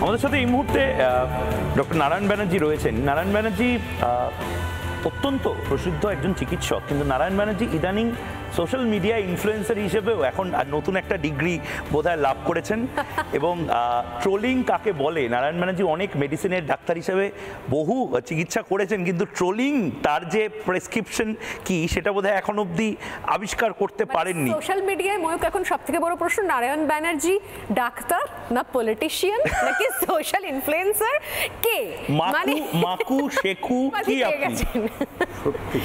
আমাদের সাথে এই মুহূর্তে ডক্টর নারায়ণ ব্যানার্জি রয়েছেন। নারায়ণ ব্যানার্জি অত্যন্ত প্রসিদ্ধ একজন চিকিৎসক, কিন্তু নারায়ণ ব্যানার্জি ইদানিং সোশ্যাল মিডিয়া ইনফ্লুয়েন্সার হিসেবেও এখন নতুন একটা ডিগ্রি বোধহয় লাভ করেছেন। এবং ট্রোলিং কাকে বলে, নারায়ণ ব্যানার্জি অনেক মেডিসিনের ডাক্তার হিসেবে বহু চিকিৎসা করেছেন, কিন্তু ট্রোলিং তার যে প্রেসক্রিপশন কি সেটা বোধহয় এখন অবধি আবিষ্কার করতে পারেননি। সোশ্যাল মিডিয়ায় ময়ূক এখন সবথেকে বড় প্রশ্ন, নারায়ণ ব্যানার্জি ডাক্তার না পলিটিশিয়ান নাকি সোশ্যাল ইনফ্লুয়েন্সার, কে মানে মাকু শেকু কি আপনি? সত্যি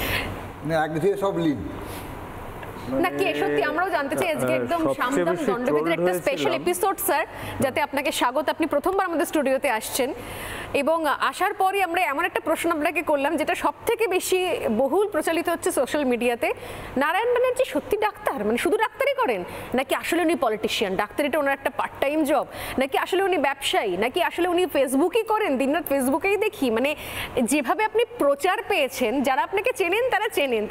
না, একদিকে সব লিন না কে সত্যি আমরাও জানতে চাই। আজকে একদম সামদাম দণ্ডবিধির একটা স্পেশাল এপিসোড স্যার, যাতে আপনাকে স্বাগত। আপনি প্রথমবার আমাদের স্টুডিওতে আসছেন এবং আসার পরই আমরা এমন একটা প্রশ্ন আপনাকে করলাম যেটা সবথেকে বেশি বহুল প্রচলিত হচ্ছে সোশ্যাল মিডিয়াতে। নারায়ণ ব্যানার্জি সত্যি ডাক্তার, মানে শুধু ডাক্তারি করেন, নাকি আসলে উনি পলিটিশিয়ান? ডাক্তারিটা ওনার একটা পার্ট টাইম জব, নাকি আসলে উনি ব্যবসায়ী, নাকি আসলে উনি ফেসবুকই করেন, দিনরাত ফেসবুকেই দেখি? মানে যেভাবে আপনি প্রচার পেয়েছেন, যারা আপনাকে চেনেন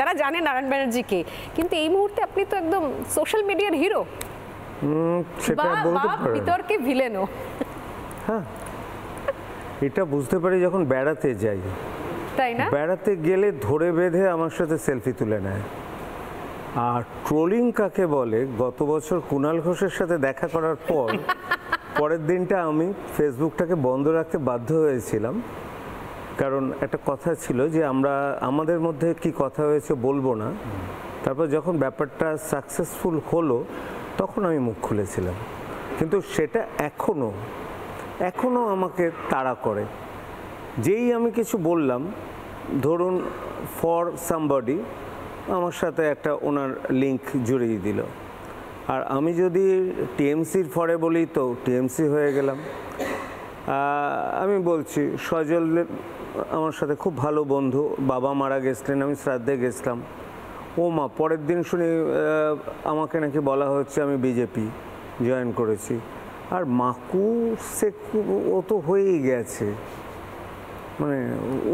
তারা জানেন নারায়ণ ব্যানার্জিকে, কিন্তু এই মুহূর্তে আপনি তো একদম সোশ্যাল মিডিয়ার হিরো, সেটা বলতে পারেন, বিতর্কে ভিলেনও। হ্যাঁ, এটা বুঝতে পারি যখন বেড়াতে যাই, তাই না? বেড়াতে গেলে ধরে বেঁধে আমার সাথে সেলফি তুলে নেয়। আর ট্রোলিং কাকে বলে, গত বছর কুণাল ঘোষের সাথে দেখা করার পর পরের দিনটা আমি ফেসবুকটাকে বন্ধ রাখতে বাধ্য হয়েছিলাম, কারণ একটা কথা ছিল যে আমাদের মধ্যে কি কথা হয়েছে বলবো না। তারপর যখন ব্যাপারটা সাকসেসফুল হলো তখন আমি মুখ খুলেছিলাম, কিন্তু সেটা এখনো আমাকে তাড়া করে। যেই আমি কিছু বললাম, ধরুন ফর সামবডি, আমার সাথে একটা ওনার লিঙ্ক জুড়িয়ে দিল, আর আমি যদি টিএমসির ফরে বলি তো টিএমসি হয়ে গেলাম। আমি বলছি সজল আমার সাথে খুব ভালো বন্ধু, বাবা মারা গেছিলেন, আমি শ্রাদ্ধে গেছিলাম, ও মা পরের দিন শুনি আমাকে নাকি বলা হচ্ছে আমি বিজেপি জয়েন করেছি। আর মাকু শেকু ও তো হয়েই গেছে, মানে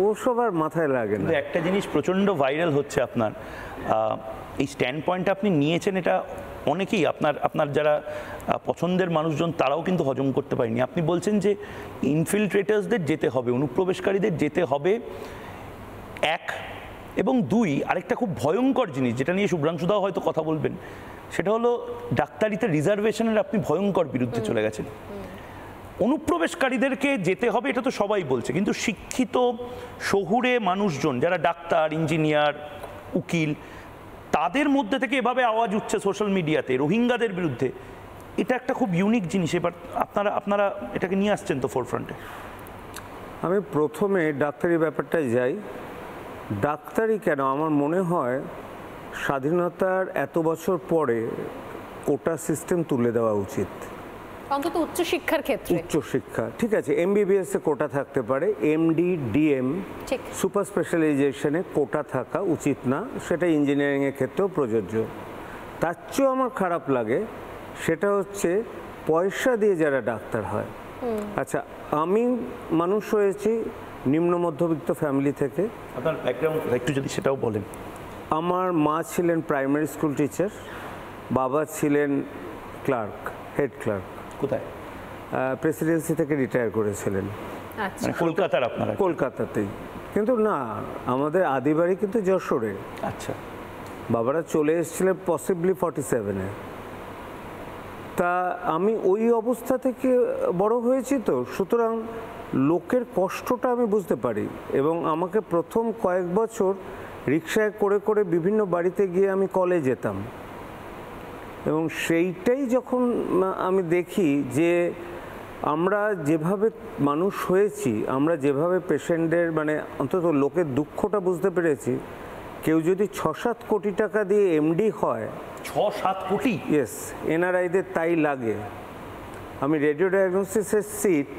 ও সবার মাথায় লাগে না। একটা জিনিস প্রচণ্ড ভাইরাল হচ্ছে আপনার, এই স্ট্যান্ড পয়েন্টটা আপনি নিয়েছেন, এটা অনেকেই আপনার যারা পছন্দের মানুষজন তারাও কিন্তু হজম করতে পারেনি। আপনি বলছেন যে ইনফিলট্রেটার্সদের যেতে হবে, অনুপ্রবেশকারীদের যেতে হবে, এক, এবং দুই, আরেকটা খুব ভয়ঙ্কর জিনিস যেটা নিয়ে শুভ্রাংশুদাও হয়তো কথা বলবেন, সেটা হলো ডাক্তারিতে রিজার্ভেশনের আপনি ভয়ঙ্কর বিরুদ্ধে চলে গেছেন। অনুপ্রবেশকারীদেরকে যেতে হবে এটা তো সবাই বলছে, কিন্তু শিক্ষিত শহুরে মানুষজন যারা ডাক্তার, ইঞ্জিনিয়ার, উকিল, তাদের মধ্যে থেকে এভাবে আওয়াজ উঠছে সোশ্যাল মিডিয়াতে রোহিঙ্গাদের বিরুদ্ধে, এটা একটা খুব ইউনিক জিনিস। এবার আপনারা এটাকে নিয়ে আসছেন তো ফোরফ্রন্টে। আমি প্রথমে ডাক্তারি ব্যাপারটায় যাই। ডাক্তারি কেন, আমার মনে হয় স্বাধীনতার এত বছর পরে কোটা সিস্টেম তুলে দেওয়া উচিত, অন্তত উচ্চশিক্ষার ক্ষেত্রে। উচ্চশিক্ষা ঠিক আছে, এমবিবিএস এ কোটা থাকতে পারে, এমডি ডিএম সুপার স্পেশালাইজেশনে কোটা থাকা উচিত না, সেটা ইঞ্জিনিয়ারিং এর ক্ষেত্রেও প্রযোজ্য। তার চেয়েও আমার খারাপ লাগে সেটা হচ্ছে পয়সা দিয়ে যারা ডাক্তার হয়। আচ্ছা, আমি মানুষ হয়েছি নিম্ন মধ্যবিত্ত ফ্যামিলি থেকে। আপনার ব্যাকগ্রাউন্ড একটু যদি সেটাও বলেন। আমার মা ছিলেন প্রাইমারি স্কুল টিচার, বাবা ছিলেন ক্লার্ক, হেড ক্লার্ক। কোথায়? প্রেসিডেন্সি থেকে রিটায়ার করেছিলেন। মানে কলকাতার? আপনারা কলকাতাতেই, কিন্তু না, আমাদের আদি বাড়ি কিন্তু যশোরে। আচ্ছা, বাবারা চলে এসেছিলেন পসিবলি 47-এ। তা আমি ওই অবস্থা থেকে বড় হয়েছি, তো সুতরাং লোকের কষ্টটা আমি বুঝতে পারি। এবং আমাকে প্রথম কয়েক বছর রিক্সায় করে করে বিভিন্ন বাড়িতে গিয়ে আমি কলে যেতাম, এবং সেইটাই যখন আমি দেখি যে আমরা যেভাবে মানুষ হয়েছি, আমরা যেভাবে পেশেন্টদের, মানে অন্তত লোকের দুঃখটা বুঝতে পেরেছি। কেউ যদি 6-7 কোটি টাকা দিয়ে এমডি হয়, 6-7 কোটি, ইয়েস, এনআরআইদের তাই লাগে। আমি রেডিও ডায়াগনোসিসের সিট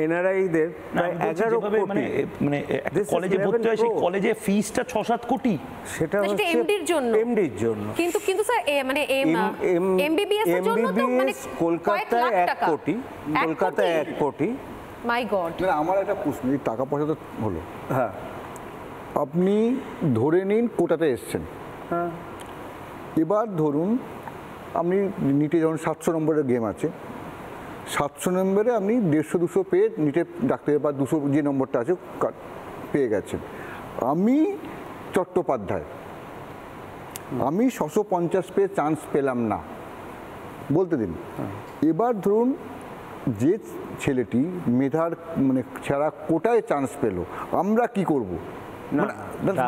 এনআরআইদের প্রায় 11 কোটি। মানে কলেজে ভর্তি হয়, সেই কলেজে ফিসটা 6-7 কোটি, সেটা হচ্ছে এমডির জন্য। কিন্তু স্যার মানে এমবিবিএস এর জন্য তো মানে কলকাতায় 1 কোটি, কলকাতায় 1 কোটি। মাই গড। আমার একটা প্রশ্ন, এই টাকা পয়সা তো হলো, হ্যাঁ, আপনি ধরে নিন কোটাতে এসছেন, হ্যাঁ, এবার ধরুন আপনি নিটে যখন 700 নম্বরের গেম আছে, 700 নম্বরে আপনি 150-200 পেয়ে নিটে ডাক্তারের বা 200 যে নম্বরটা আছে পেয়ে গেছেন। আমি চট্টোপাধ্যায়, আমি 650 পেয়ে চান্স পেলাম না, বলতে দিন। এবার ধরুন যে ছেলেটি মেধার মানে ছাড়া কোটায় চান্স পেল, আমরা কি করব?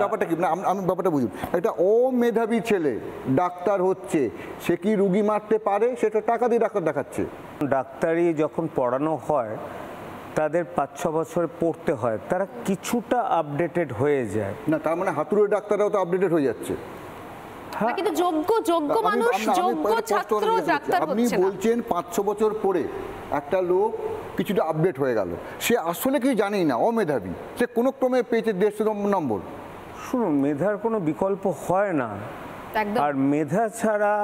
ব্যাপারটা কি, আমি ব্যাপারটা বুঝুন। একটা অমেধাবী ছেলে ডাক্তার হচ্ছে, সে কি রুগী মারতে পারে? সেটা টাকা দিয়ে ডাক্তার দেখাচ্ছে। ডাক্তারি যখন পড়ানো হয় তাদের 5-6 বছর পড়তে হয়, তারা কিছুটা আপডেটেড হয়ে যায় না, তার মানে হাতুড়ে ডাক্তাররাও তো আপডেটেড হয়ে যাচ্ছে। কিন্তু যোগ্য মানুষ, যোগ্য ছাত্র ডাক্তার আপনি হচ্ছে না। বলছেন 5-6 বছর পরে একটা লোক কিছুটা আপডেট হয়ে গেল, সে আসলে কি জানেই না, অমেধাবী, সে কোনো ক্রমে পেয়েছে 150 নম্বর। শুনুন, মেধার কোনো বিকল্প হয় না, একদম। আর মেধা ছাড়া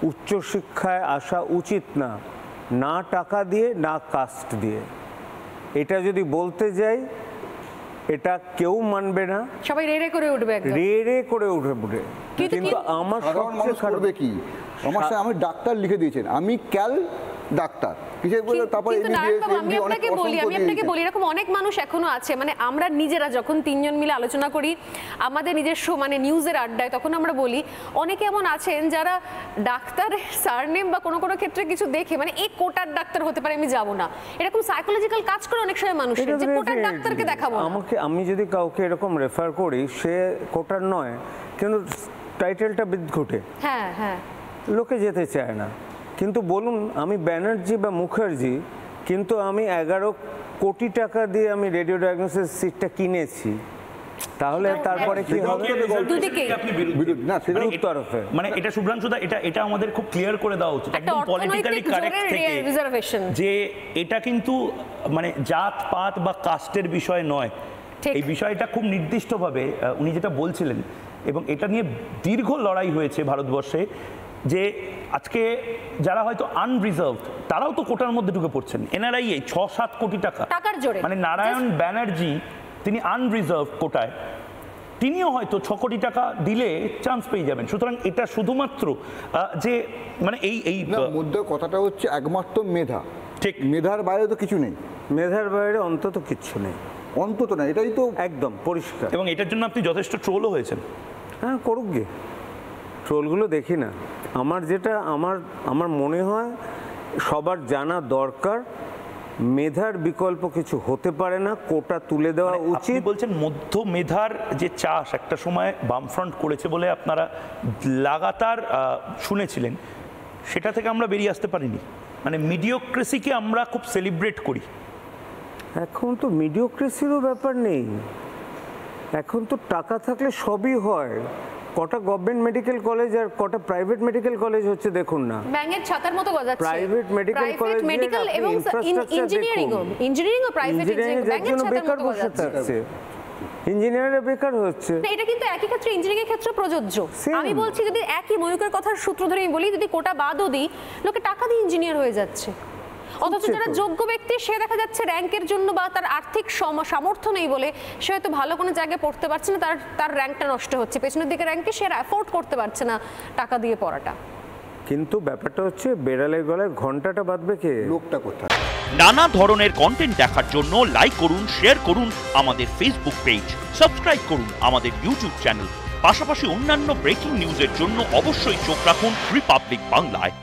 উচ্চশিক্ষায় আসা উচিত না, না টাকা দিয়ে না কাস্ট দিয়ে। এটা যদি বলতে যাই এটা কেউ মানবে না, সবাই রে রে করে উঠবে একদম। রে করে উঠবে। কিন্তু আমার সাধারণ মানুষ করবে কি? আমার সাথে আমি ডাক্তার লিখে দিয়েছেন, আমি ক্যাল ডাক্তার, তারপরে আমি আপনাকে বলি এরকম অনেক মানুষ এখনো আছে, মানে আমরা নিজেরা যখন তিনজন মিলে আলোচনা করি আমাদের নিজস্ব মানে নিউজের আড্ডায়, তখন আমরা বলি অনেকে এমন আছেন যারা ডাক্তারের সারনেম বা কোনো কোনো ক্ষেত্রে কিছু দেখে মানে এই কোটার ডাক্তার হতে পারে, আমি যাব না, এরকম সাইকোলজিক্যাল কাজ করে অনেক সময় মানুষের, যে কোটার ডাক্তারকে দেখাবো না। আমি যদি কাউকে এরকম রেফার করি, সে কোটার নয় কিন্তু টাইটেলটা বিদ্ঘুটে, হ্যাঁ হ্যাঁ, লোকে যেতে চায় না। কিন্তু বলুন, আমি ব্যানার্জি বা মুখার্জি, কিন্তু আমি 11 কোটি টাকা দিয়ে আমি রেডিও ডায়াগনোসিস সিটটা কিনেছি, তাহলে তারপরে কি হবে? মানে এটা শুভ্রাংশুদা, এটা আমাদের খুব ক্লিয়ার করে দেওয়া উচিত একদম পলিটিক্যালি কারেক্ট থেকে, যে এটা কিন্তু মানে জাত পাত বা কাস্টের বিষয় নয়, এই বিষয়টা খুব নির্দিষ্টভাবে উনি যেটা বলছিলেন, এবং এটা নিয়ে দীর্ঘ লড়াই হয়েছে ভারতবর্ষে, যে আজকে যারা হয়তো আনরিজার্ভড তারাও তো কোটার মধ্যে ঢুকে পড়ছেন। এনআরআই 6-7 কোটি টাকার জোরে, মানে নারায়ণ ব্যানার্জি তিনি আনরিজার্ভড কোটায়, তিনিও হয়তো 6 কোটি টাকা দিলে চান্স পেয়ে যাবেন। সুতরাং এটা শুধুমাত্র যে মানে এই মধ্যে কথাটা হচ্ছে একমাত্র মেধা, ঠিক, মেধার বাইরে তো কিছু নেই, মেধার বাইরে অন্তত কিচ্ছু নেই, অন্তত না, এটাই তো একদম পরিষ্কার। এবং এটার জন্য আপনি যথেষ্ট ট্রোলও হয়েছেন। হ্যাঁ, করুক গে, ট্রোলগুলো দেখি না। আমার মনে হয় সবার জানা দরকার, মেধার বিকল্প কিছু হতে পারে না, কোটা তুলে দেওয়া উচিত। বলছেন মধ্য মেধার যে চাষ একটা সময় বামফ্রন্ট করেছে বলে আপনারা লাগাতার শুনেছিলেন, সেটা থেকে আমরা বেরিয়ে আসতে পারিনি। মানে মিডিওক্রেসিকে আমরা খুব সেলিব্রেট করি। এখন তো মিডিওক্রেসিরও ব্যাপার নেই, এখন তো টাকা থাকলে সবই হয়। কটা গভর্নমেন্ট মেডিকেল কলেজ আর কটা প্রাইভেট মেডিকেল কলেজ হচ্ছে দেখুন না, ব্যাঙের ছাতার মতো গজাচ্ছে। প্রাইভেট মেডিকেল কলেজ এবং ইঞ্জিনিয়ারিং ও প্রাইভেট ব্যাঙের ছাতার মতো গজাচ্ছে। ইঞ্জিনিয়াররা বেকার হচ্ছে, এটা কিন্তু একই ক্ষেত্রে ইঞ্জিনিয়ারিং এর ক্ষেত্রে প্রযোজ্য। আমি বলছি যদি একই ময়ূকের কথার সূত্র ধরে আমি বলি, যদি কোটা বাদও দিই, লোকে টাকা দিয়ে ইঞ্জিনিয়ার হয়ে যাচ্ছে, অথচ যারা যোগ্য ব্যক্তি সে দেখা যাচ্ছে র্যাঙ্কের জন্য বা তার আর্থিক সামর্থ্য নেই বলে সে হয়তো ভালো কোনো জায়গায় পড়তে পারছে না, তার র্যাঙ্কটা নষ্ট হচ্ছে, পেছনের দিকে র্যাঙ্কে সে অ্যাফোর্ড করতে পারছে না টাকা দিয়ে পড়াটা। কিন্তু ব্যাপারটা হচ্ছে বেড়ালের গলায় ঘন্টাটা বাঁধবে কে? লোকটা কোথায়? নানা ধরনের কন্টেন্ট দেখার জন্য লাইক করুন, শেয়ার করুন আমাদের ফেসবুক পেজ, সাবস্ক্রাইব করুন আমাদের ইউটিউব চ্যানেল। পাশাপাশি অন্যান্য ব্রেকিং নিউজের জন্য অবশ্যই চোখ রাখুন রিপাবলিক বাংলায়।